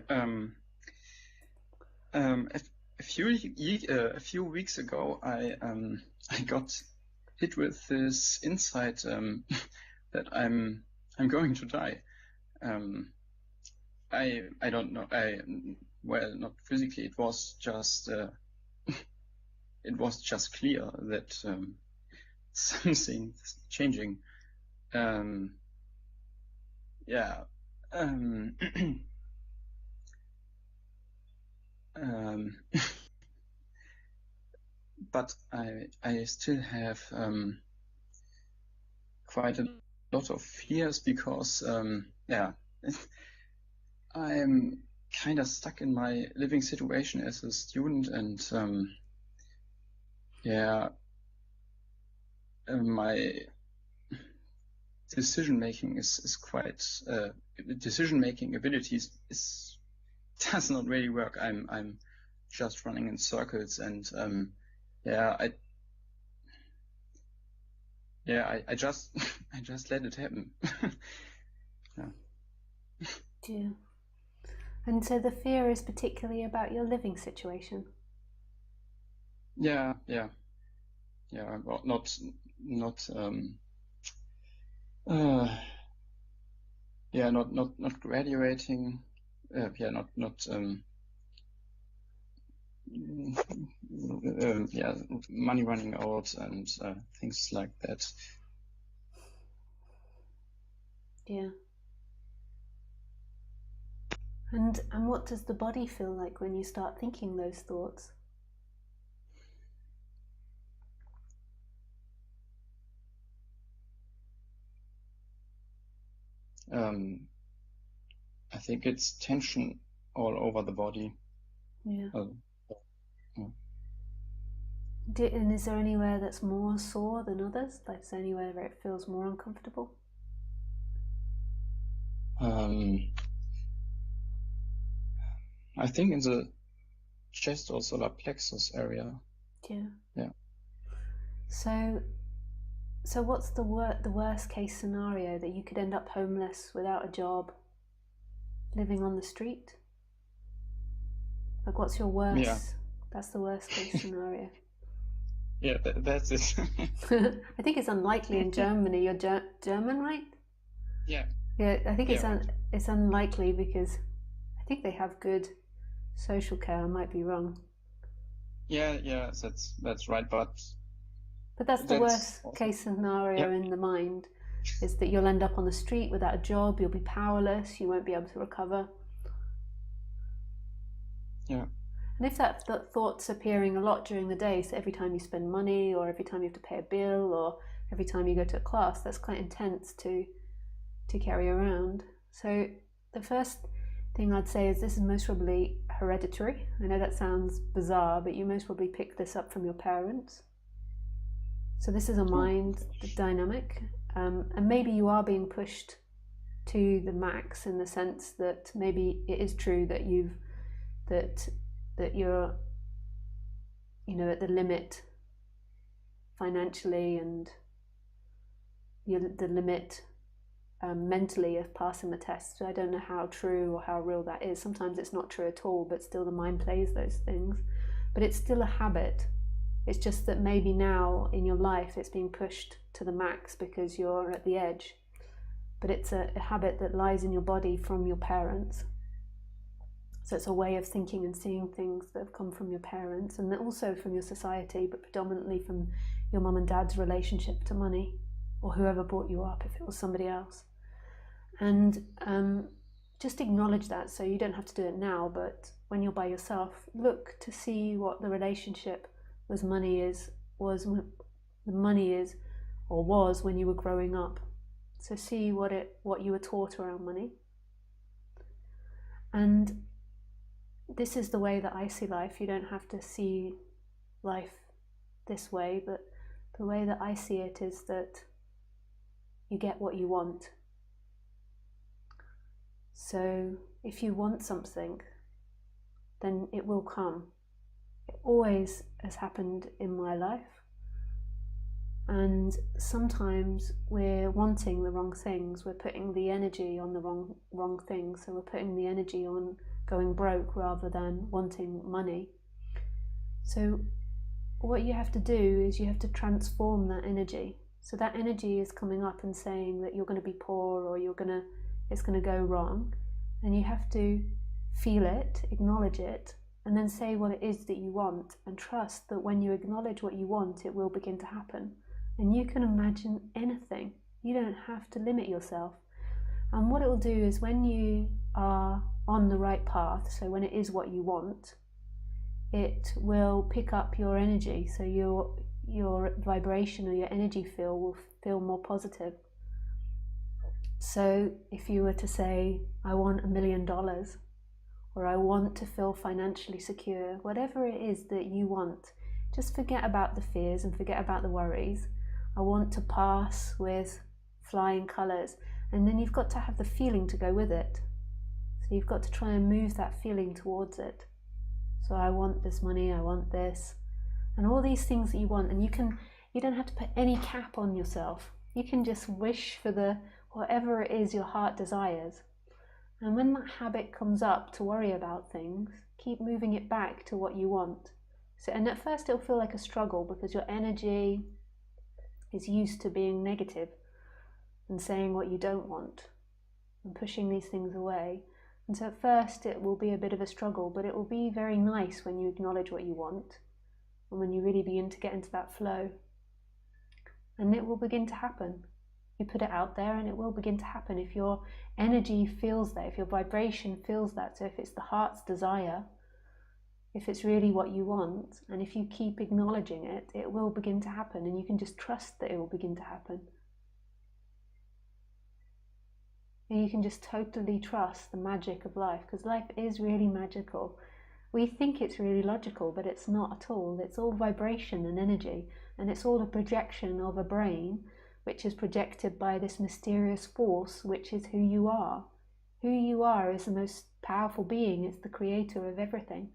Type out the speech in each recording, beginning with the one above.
Um, a, a few weeks ago, I got hit with this insight that I'm going to die. I don't know. Well, not physically. It was just clear that something's changing. Yeah. Um, um, but I still have quite a lot of fears because yeah, I'm kind of stuck in my living situation as a student, and yeah, my decision making is quite decision making abilities is does not really work. I'm just running in circles, and yeah, I just I just let it happen. Yeah. Yeah. And so the fear is particularly about your living situation. Yeah, yeah, yeah. Well, not uh, yeah, not graduating. Yeah, not yeah, money running out and things like that. Yeah. And what does the body feel like when you start thinking those thoughts? I think it's tension all over the body. Yeah. Uh, yeah. And is there anywhere that's more sore than others? Like, is there anywhere where it feels more uncomfortable? I think in the chest or solar plexus area. Yeah. Yeah. So what's the worst case scenario, that you could end up homeless, without a job, living on the street? Like, what's your worst? Yeah. That's the worst case scenario. Yeah, that's it. I think it's unlikely in Germany. You're German, right? Yeah. Yeah, I think Yeah, right. it's unlikely because I think they have good social care. I might be wrong. Yeah, that's right. But But that's the that's worst also, case scenario yeah, in the mind, is that you'll end up on the street without a job, you'll be powerless, you won't be able to recover. yeah, And if that thought's appearing a lot during the day, so every time you spend money, or every time you have to pay a bill, or every time you go to a class, that's quite intense to carry around. So the first thing I'd say is, this is most probably hereditary. I know that sounds bizarre, but you most probably picked this up from your parents. So this is a oh, mind dynamic, and maybe you are being pushed to the max, in the sense that maybe it is true that that you're, at the limit financially, and you're at the limit mentally of passing the test. So I don't know how true or how real that is. Sometimes it's not true at all, but still the mind plays those things. But it's still a habit. It's just that maybe now in your life it's being pushed to the max because you're at the edge. But it's a habit that lies in your body from your parents. So it's a way of thinking and seeing things that have come from your parents, and also from your society, but predominantly from your mum and dad's relationship to money, or whoever brought you up, if it was somebody else. And just acknowledge that. So you don't have to do it now, but when you're by yourself, look to see what the relationship with money is, was or was when you were growing up. So see what you were taught around money. And this is the way that I see life. You don't have to see life this way, but the way that I see it is that you get what you want. So if you want something, then it will come. It always has happened in my life. And sometimes we're wanting the wrong things. We're putting the energy on the wrong things. So we're putting the energy on going broke rather than wanting money. So what you have to do is you have to transform that energy. So that energy is coming up and saying that you're going to be poor or it's going to go wrong. And you have to feel it, acknowledge it, and then say what it is that you want, and trust that when you acknowledge what you want, it will begin to happen. And you can imagine anything. You don't have to limit yourself. And what it will do is when you are on the right path, so when it is what you want, it will pick up your energy. So your vibration or your energy field will feel more positive. So if you were to say, I want $1 million, or I want to feel financially secure, whatever it is that you want, just forget about the fears and forget about the worries. I want to pass with flying colours. And then you've got to have the feeling to go with it. So you've got to try and move that feeling towards it. So I want this money, I want this, and all these things that you want. And you don't have to put any cap on yourself. You can just wish for whatever it is your heart desires. And when that habit comes up to worry about things, keep moving it back to what you want. So, and at first it'll feel like a struggle because your energy is used to being negative and saying what you don't want and pushing these things away. And so at first it will be a bit of a struggle, but it will be very nice when you acknowledge what you want and when you really begin to get into that flow. And it will begin to happen. You put it out there and it will begin to happen if your energy feels that, if your vibration feels that. So if it's the heart's desire, if it's really what you want, and if you keep acknowledging it, it will begin to happen, and you can just trust that it will begin to happen. And you can just totally trust the magic of life, because life is really magical. We think it's really logical, but it's not at all. It's all vibration and energy, and it's all a projection of a brain, which is projected by this mysterious force, which is who you are. Who you are is the most powerful being. It's the creator of everything.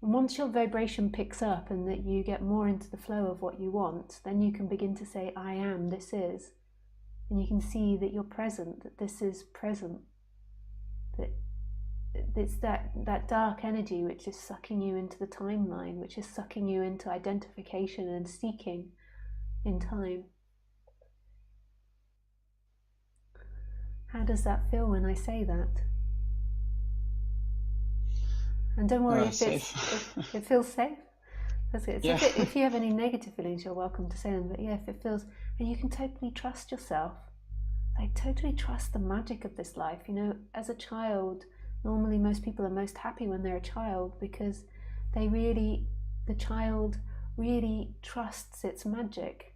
And once your vibration picks up and that you get more into the flow of what you want, then you can begin to say, I am, this is. And you can see that you're present, that this is present. That it's that dark energy which is sucking you into the timeline, which is sucking you into identification and seeking in time. How does that feel when I say that? And don't worry if it feels safe. That's good. Yeah. If you have any negative feelings, you're welcome to say them. But yeah, if it feels, and you can totally trust yourself. Like totally trust the magic of this life. You know, as a child, normally most people are most happy when they're a child because the child really trusts its magic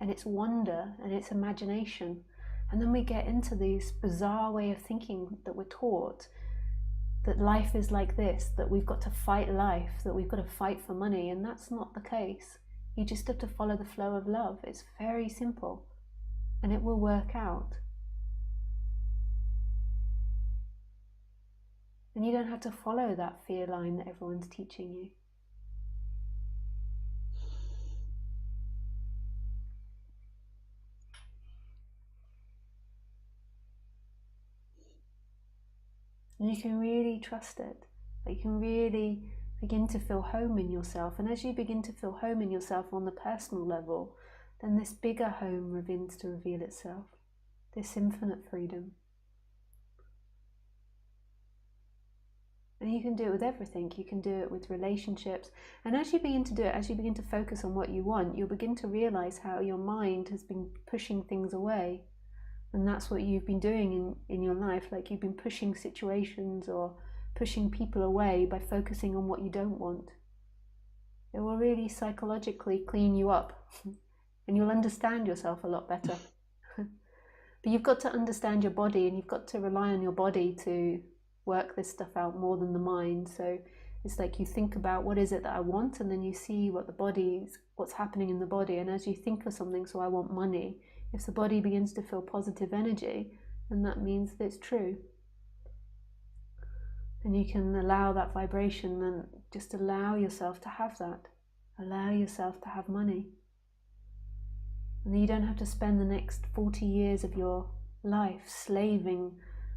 and its wonder and its imagination. And then we get into this bizarre way of thinking that we're taught, that life is like this, that we've got to fight life, that we've got to fight for money, and that's not the case. You just have to follow the flow of love. It's very simple, and it will work out. And you don't have to follow that fear line that everyone's teaching you. And you can really trust it. You can really begin to feel home in yourself. And as you begin to feel home in yourself on the personal level, then this bigger home begins to reveal itself. This infinite freedom. And you can do it with everything. You can do it with relationships. And as you begin to do it, as you begin to focus on what you want, you'll begin to realize how your mind has been pushing things away. And that's what you've been doing in your life. Like you've been pushing situations or pushing people away by focusing on what you don't want. It will really psychologically clean you up. And you'll understand yourself a lot better. But you've got to understand your body, and you've got to rely on your body to work this stuff out more than the mind. So it's like you think about what is it that I want, and then you see what's happening in the body. And as you think of something, so I want money, if the body begins to feel positive energy, then that means that it's true. And you can allow that vibration, and just allow yourself to have that. Allow yourself to have money. And you don't have to spend the next 40 years of your life slaving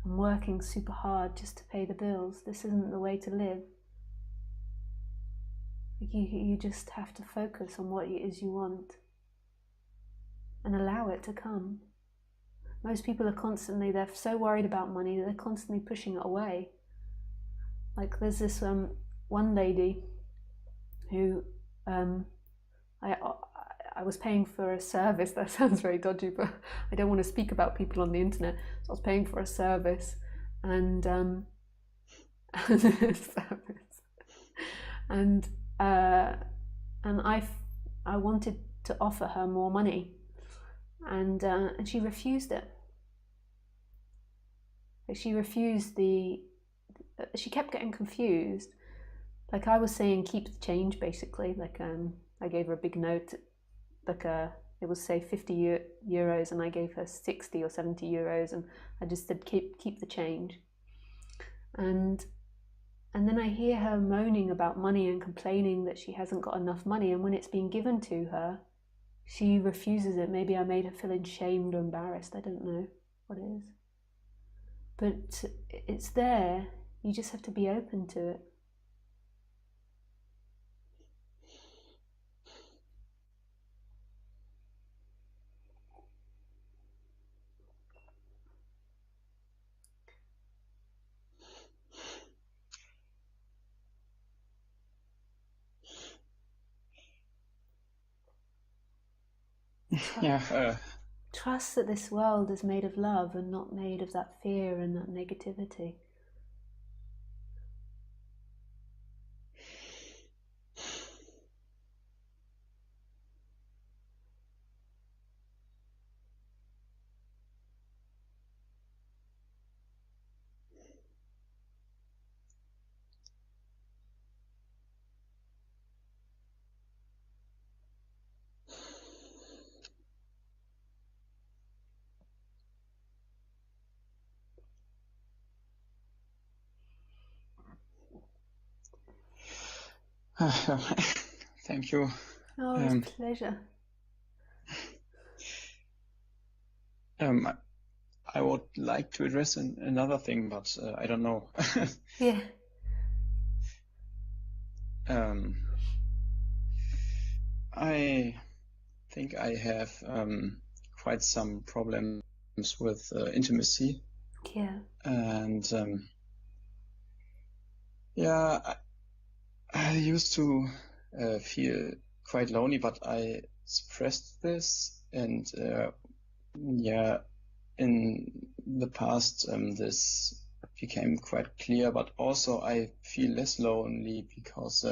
I'm working super hard just to pay the bills. This isn't the way to live. You just have to focus on what it is you want and allow it to come. Most people are they're so worried about money that they're constantly pushing it away. Like there's this one lady who I was paying for a service. That sounds very dodgy, but I don't want to speak about people on the internet. So I was paying for a service, and and I wanted to offer her more money, and she refused it. She refused she kept getting confused. Like I was saying, keep the change, basically. Like I gave her a big note, like it was say 50 euros, and I gave her 60 or 70 euros, and I just said keep the change. And then I hear her moaning about money and complaining that she hasn't got enough money, and when it's being given to her, she refuses it. Maybe I made her feel shamed or embarrassed. I don't know what it is. But it's there. You just have to be open to it. Trust that this world is made of love and not made of that fear and that negativity. Thank you. Oh, it's a pleasure. I would like to address another thing, but I don't know. Yeah. I think I have quite some problems with intimacy. Yeah. And I used to feel quite lonely, but I suppressed this, and in the past this became quite clear, but also I feel less lonely because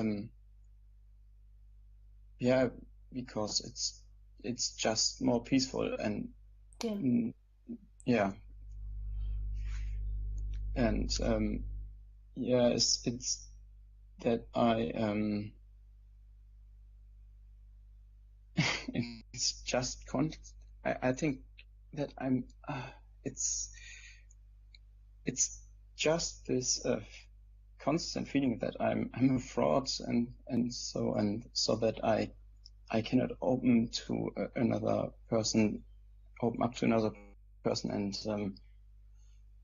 because it's just more peaceful, and it's that it's just I think that I'm it's just this constant feeling that I'm a fraud, and so that I cannot open to another person, open up to another person, and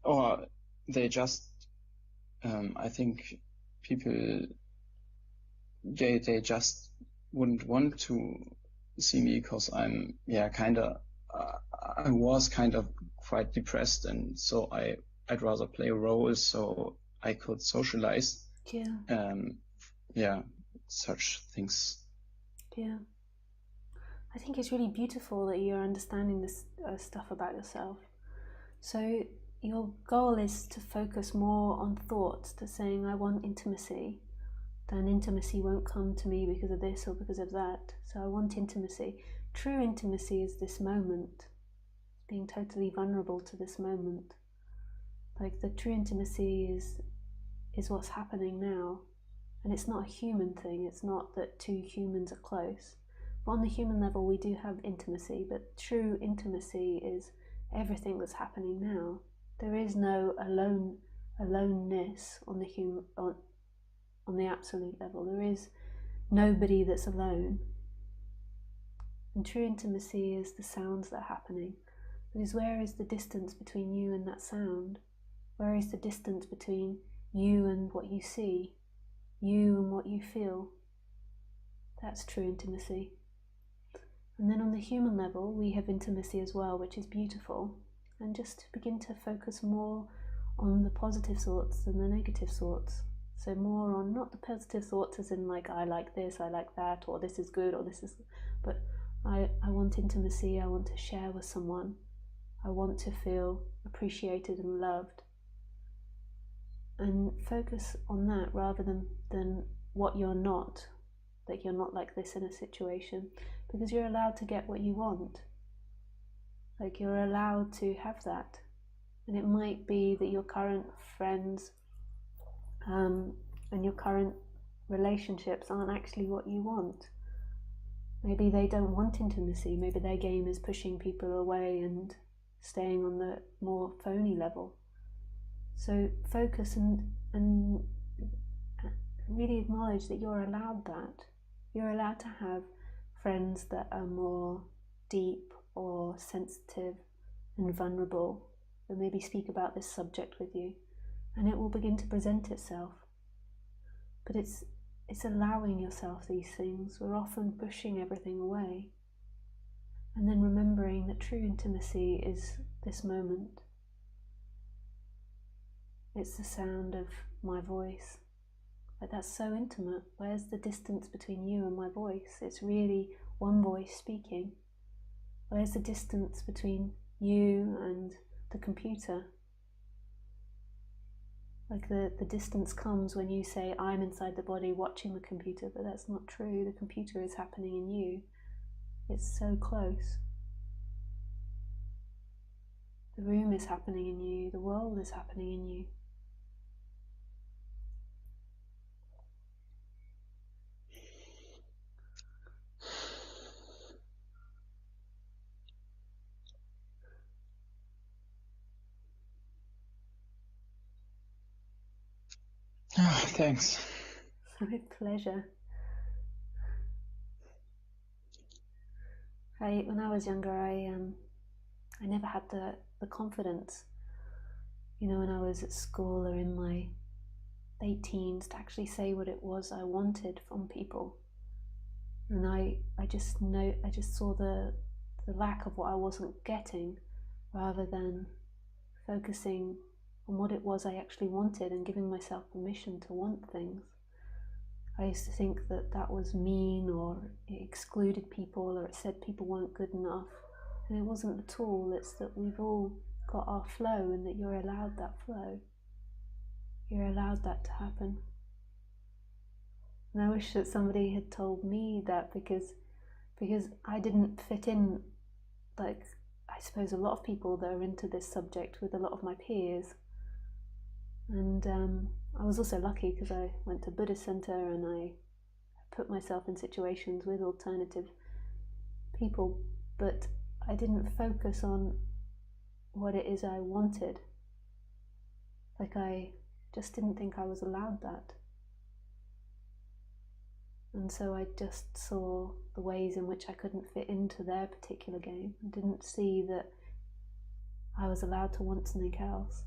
or they just I think people they just wouldn't want to see me because I'm I was kind of quite depressed, and so I'd rather play a role so I could socialize. Such things. Yeah. I think it's really beautiful that you're understanding this stuff about yourself. So your goal is to focus more on thoughts, to saying I want intimacy, then intimacy won't come to me because of this or because of that. So I want intimacy. True intimacy is this moment, being totally vulnerable to this moment. Like the true intimacy is what's happening now. And it's not a human thing. It's not that two humans are close. But on the human level, we do have intimacy, but true intimacy is everything that's happening now. There is no aloneness on the absolute level. There is nobody that's alone. And true intimacy is the sounds that are happening. Because where is the distance between you and that sound? Where is the distance between you and what you see, you and what you feel? That's true intimacy. And then on the human level, we have intimacy as well, which is beautiful. And just begin to focus more on the positive thoughts than the negative thoughts. So more on not the positive thoughts as in like, I like this, I like that, or this is good, or this is, but I want intimacy, I want to share with someone. I want to feel appreciated and loved. And focus on that rather than what you're not, that you're not like this in a situation, because you're allowed to get what you want. Like, you're allowed to have that. And it might be that your current friends and your current relationships aren't actually what you want. Maybe they don't want intimacy. Maybe their game is pushing people away and staying on the more phony level. So focus and really acknowledge that you're allowed that. You're allowed to have friends that are more deep or sensitive and vulnerable, that maybe speak about this subject with you, and it will begin to present itself. But it's allowing yourself these things. We're often pushing everything away. And then remembering that true intimacy is this moment. It's the sound of my voice. Like, that's so intimate. Where's the distance between you and my voice? It's really one voice speaking. Where's the distance between you and the computer? Like, the distance comes when you say, I'm inside the body watching the computer, but that's not true. The computer is happening in you. It's so close. The room is happening in you. The world is happening in you. Oh, thanks. With pleasure. When I was younger, I never had the confidence, when I was at school or in my late teens, to actually say what it was I wanted from people. And I just saw the lack of what I wasn't getting, rather than focusing on what it was I actually wanted and giving myself permission to want things. I used to think that was mean, or it excluded people, or it said people weren't good enough. And it wasn't at all. It's that we've all got our flow, and that you're allowed that flow. You're allowed that to happen. And I wish that somebody had told me that, because I didn't fit in, like, I suppose a lot of people that are into this subject, with a lot of my peers. And I was also lucky because I went to Buddhist center, and I put myself in situations with alternative people, but I didn't focus on what it is I wanted. Like, I just didn't think I was allowed that. And so I just saw the ways in which I couldn't fit into their particular game, and didn't see that I was allowed to want something else.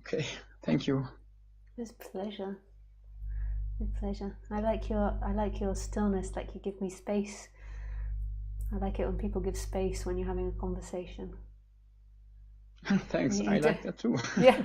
Okay, thank you. With pleasure. With pleasure. I like your stillness. Like, you give me space. I like it when people give space when you're having a conversation. Thanks. I like that too. Yeah.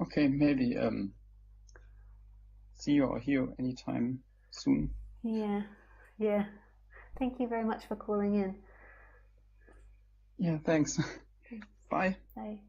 Okay, maybe see you or hear you anytime soon. Yeah. Thank you very much for calling in. Yeah, thanks. Bye. Bye.